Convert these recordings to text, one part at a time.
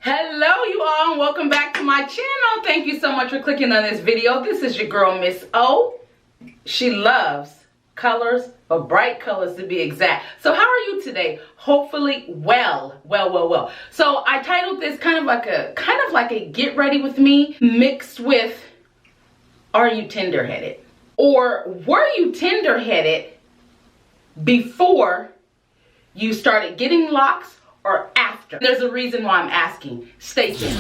Hello you all, and welcome back to my channel. Thank you so much for clicking on this video. This is your girl Miss O. She loves colors, but bright colors to be exact. So how are you today? Hopefully well. So I titled this kind of like a get ready with me mixed with are you tender-headed? Or were you tender-headed before you started getting locks or after? There's a reason why I'm asking. Stay tuned.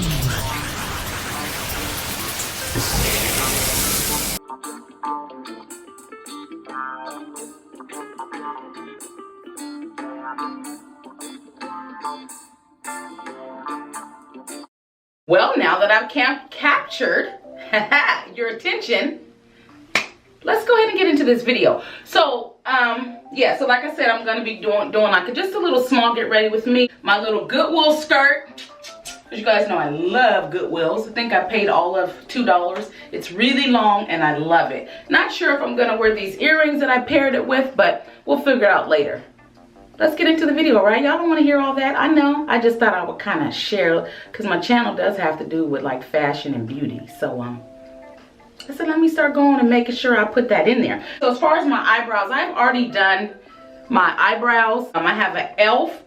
Well, now that I've captured your attention, let's go ahead and get into this video. So yeah, so like I said, I'm gonna be doing like just a little small get ready with me. My little Goodwill skirt. As you guys know, I love Goodwills. I think I paid all of $2. It's really long and I love it. Not sure if I'm gonna wear these earrings that I paired it with, but we'll figure it out later. Let's get into the video, right? Y'all don't want to hear all that. I know. I just thought I would kind of share, because my channel does have to do with like fashion and beauty. So I said, let me start going and making sure I put that in there. So as far as my eyebrows, I've already done my eyebrows. I have an e.l.f.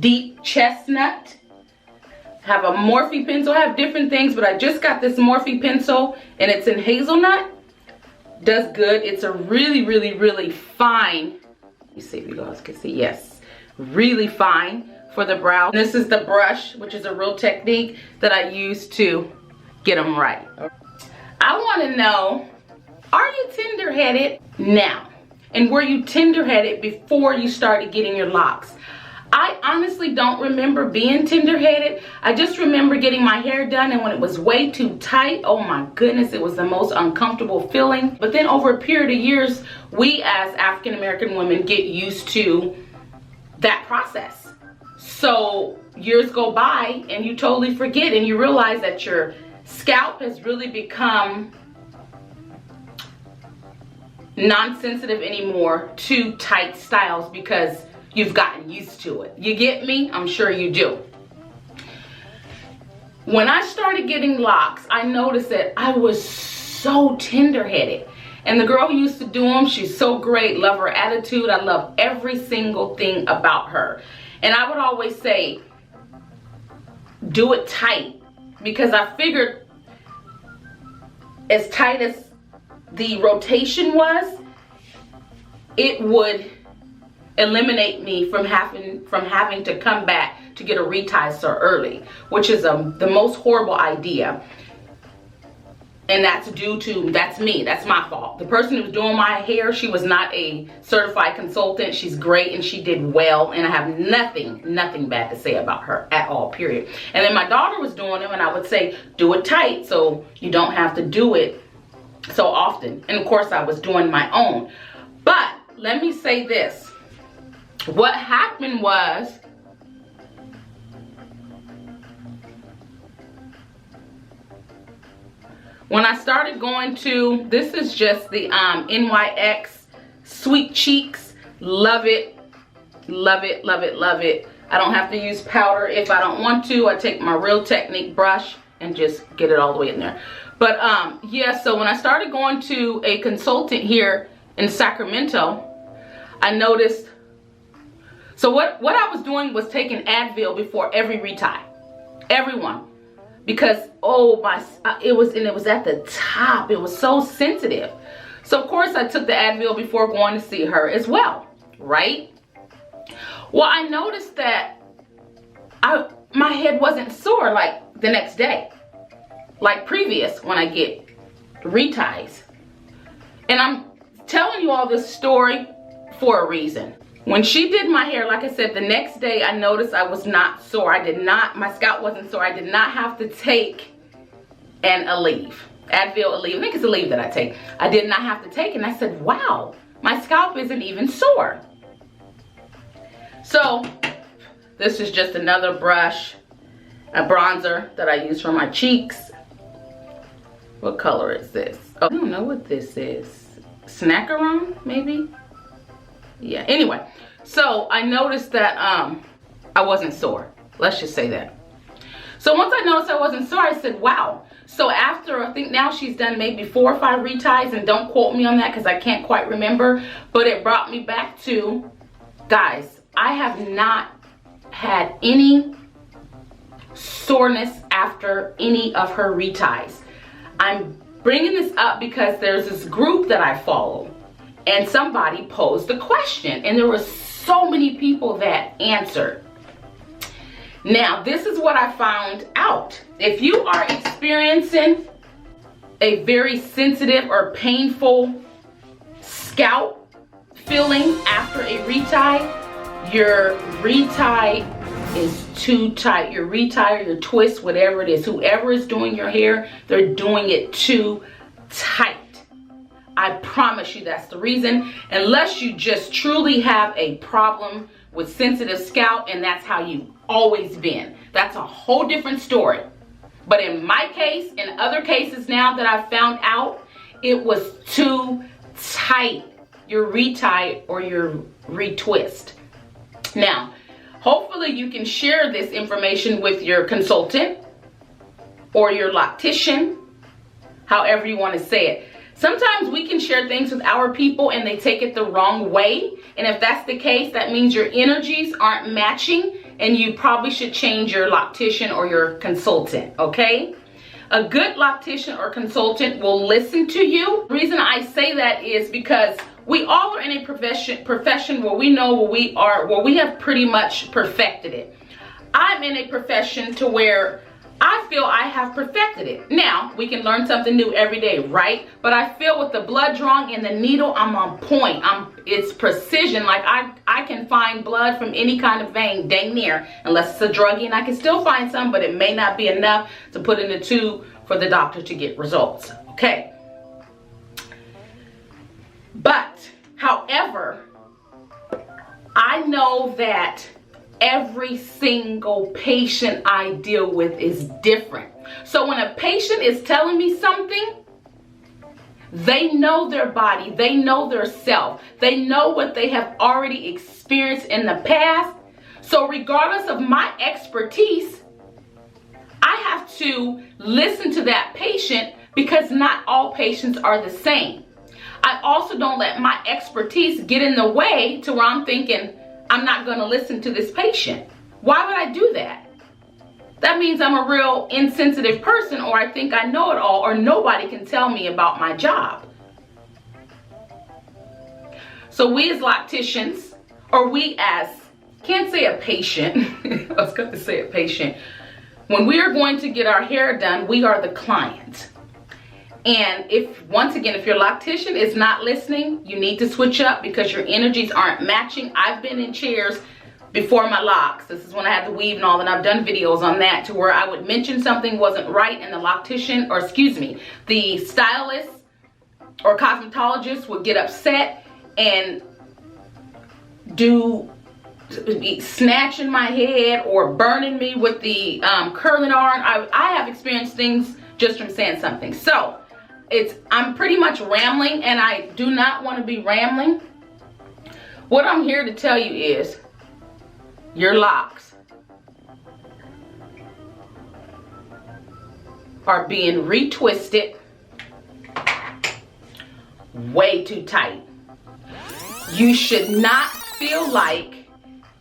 deep chestnut. I have a Morphe pencil. I have different things, but I just got this Morphe pencil and it's in hazelnut. Does good. It's a really fine. Let me see if you guys can see. Yes, really fine for the brow. This is the brush, which is a Real Technique that I use to get them right. I want to know, are you tender-headed now? And were you tender-headed before you started getting your locks? I honestly don't remember being tender-headed. I just remember getting my hair done, and when it was way too tight, oh my goodness, it was the most uncomfortable feeling. But then over a period of years, we as African American women get used to that process. So years go by and you totally forget, and you realize that your scalp has really become non-sensitive anymore to tight styles because you've gotten used to it. You get me? I'm sure you do. When I started getting locks, I noticed that I was so tender-headed. And the girl who used to do them, she's so great. Love her attitude. I love every single thing about her. And I would always say, do it tight. Because I figured as tight as the rotation was, it would eliminate me from having to come back to get a retie so early, which is the most horrible idea. And that's me, that's my fault. The person who was doing my hair, she was not a certified consultant. She's great and she did well, and I have nothing bad to say about her at all, period. And then my daughter was doing them, and I would say, do it tight so you don't have to do it so often. And of course I was doing my own. But let me say this. What happened was, when I started going to, this is just the NYX Sweet Cheeks. Love it. I don't have to use powder if I don't want to. I take my Real Technique brush and just get it all the way in there. But yeah, so when I started going to a consultant here in Sacramento, I noticed, so what I was doing was taking Advil before every retie. Everyone. Because it was at the top. It was so sensitive. So of course I took the Advil before going to see her as well, right? Well, I noticed that my head wasn't sore like the next day, like previous when I get reties. And I'm telling you all this story for a reason. When she did my hair, like I said, the next day I noticed I was not sore. My scalp wasn't sore. I did not have to take an Aleve. Advil Aleve. I think it's Aleve that I take. I did not have to take it. And I said, wow, my scalp isn't even sore. So this is just another brush, a bronzer that I use for my cheeks. What color is this? Oh, I don't know what this is. Snackaron, maybe? Yeah, anyway, so I noticed that I wasn't sore. Let's just say that. So once I noticed I wasn't sore, I said, wow. So after, I think now she's done maybe 4 or 5 reties, and don't quote me on that because I can't quite remember, but it brought me back to, guys, I have not had any soreness after any of her reties. I'm bringing this up because there's this group that I follow, and somebody posed a question, and there were so many people that answered. Now, this is what I found out. If you are experiencing a very sensitive or painful scalp feeling after a retie, your retie is too tight. Your retie or your twist, whatever it is, whoever is doing your hair, they're doing it too tight. I promise you that's the reason, unless you just truly have a problem with sensitive scalp and that's how you've always been. That's a whole different story. But in my case, in other cases now that I've found out, it was too tight, your retie or your retwist. Now, hopefully you can share this information with your consultant or your loctician, however you want to say it. Sometimes we can share things with our people and they take it the wrong way. And if that's the case, that means your energies aren't matching and you probably should change your loctician or your consultant, okay? A good loctician or consultant will listen to you. The reason I say that is because we all are in a profession where we know where we have pretty much perfected it. I'm in a profession to where I feel I have perfected it. Now, we can learn something new every day, right? But I feel with the blood drawing and the needle, I'm on point. It's precision. Like I can find blood from any kind of vein, dang near, unless it's a druggie, and I can still find some, but it may not be enough to put in the tube for the doctor to get results, okay? But, however, I know that every single patient I deal with is different. So when a patient is telling me something, they know their body, they know their self, they know what they have already experienced in the past. So regardless of my expertise, I have to listen to that patient because not all patients are the same. I also don't let my expertise get in the way to where I'm thinking, I'm not going to listen to this patient. Why would I do that? That means I'm a real insensitive person, or I think I know it all, or nobody can tell me about my job. So we as locticians, or we as, can't say a patient, I was going to say a patient. When we are going to get our hair done, we are the client. And once again, if your loctician is not listening, you need to switch up because your energies aren't matching. I've been in chairs before my locks. This is when I had the weave and all, and I've done videos on that to where I would mention something wasn't right and the loctician, or excuse me, the stylist or cosmetologist would get upset and be snatching my head or burning me with the curling iron. I have experienced things just from saying something. So I'm pretty much rambling, and I do not want to be rambling. What I'm here to tell you is your locks are being retwisted way too tight. You should not feel like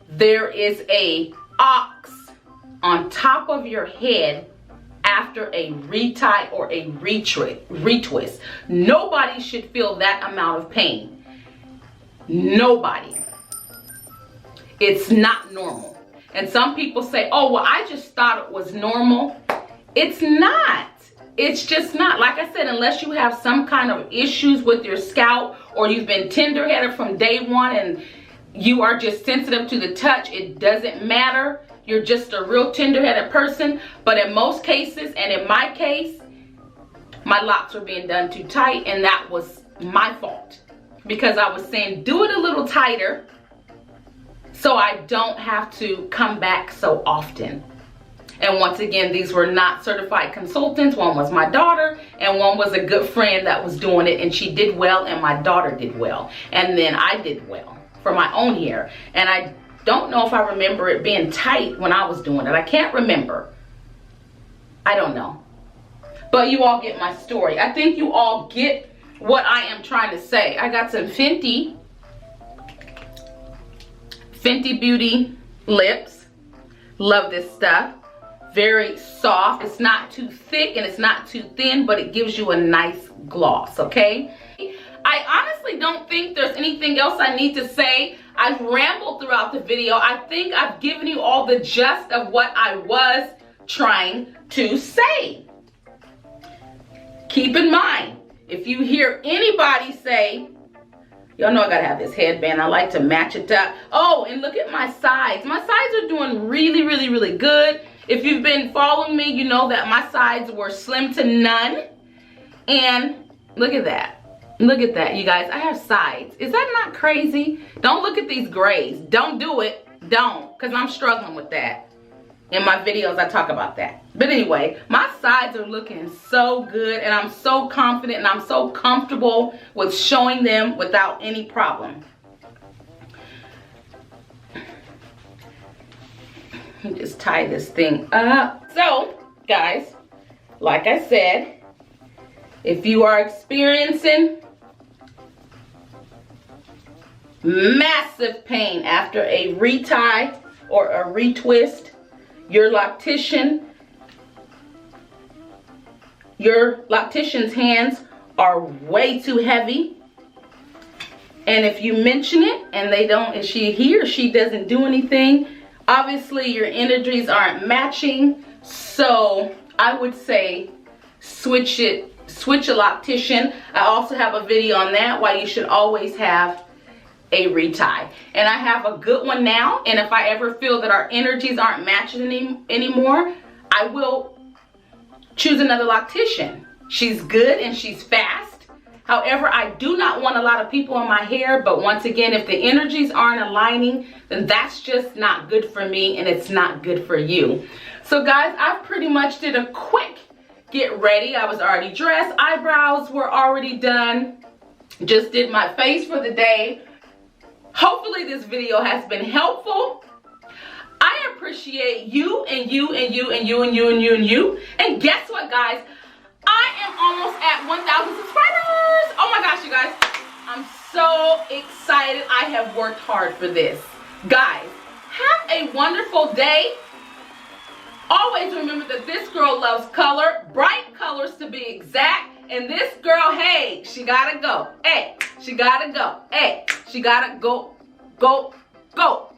there is a ox on top of your head after a retie or a retwist. Nobody should feel that amount of pain. Nobody. It's not normal. And some people say, oh, well, I just thought it was normal. It's not. It's just not. Like I said, unless you have some kind of issues with your scalp, or you've been tender-headed from day one and you are just sensitive to the touch, it doesn't matter. You're just a real tender-headed person. But in most cases, and in my case, my locks were being done too tight, and that was my fault. Because I was saying, do it a little tighter so I don't have to come back so often. And once again, these were not certified consultants. One was my daughter, and one was a good friend that was doing it, and she did well, and my daughter did well. And then I did well for my own hair. And I don't know if I remember it being tight when I was doing it. I can't remember. I don't know. But you all get my story. I think you all get what I am trying to say. I got some Fenty Beauty lips. Love this stuff. Very soft. It's not too thick and it's not too thin, but it gives you a nice gloss, okay? I honestly don't think there's anything else I need to say. I've rambled throughout the video. I think I've given you all the gist of what I was trying to say. Keep in mind, if you hear anybody say, y'all know I gotta have this headband. I like to match it up. Oh, and look at my sides. My sides are doing really, really, really good. If you've been following me, you know that my sides were slim to none. And look at that. Look at that, you guys. I have sides. Is that not crazy? Don't look at these grays. Don't do it. Don't, because I'm struggling with that. In my videos, I talk about that. But anyway, my sides are looking so good, and I'm so confident, and I'm so comfortable with showing them without any problem. Let me just tie this thing up. So, guys, like I said, if you are experiencing massive pain after a retie or a retwist, your loctician's hands are way too heavy. And if you mention it and he or she doesn't do anything, obviously your energies aren't matching. So I would say switch a loctician. I also have a video on that, why you should always have a retie. And I have a good one now, and if I ever feel that our energies aren't matching anymore, I will choose another loctician. She's good and she's fast. However, I do not want a lot of people in my hair, but once again, if the energies aren't aligning, then that's just not good for me, and it's not good for you. So guys, I pretty much did a quick get ready. I was already dressed, eyebrows were already done, just did my face for the day. Hopefully this video has been helpful. I appreciate you and you and you and you and you and you and you. And guess what, guys? I am almost at 1,000 subscribers. Oh my gosh, you guys. I'm so excited. I have worked hard for this. Guys, have a wonderful day. Always remember that this girl loves color, bright colors to be exact. And this girl, hey, she gotta go. Hey, she gotta go. Hey, she gotta go, go, go.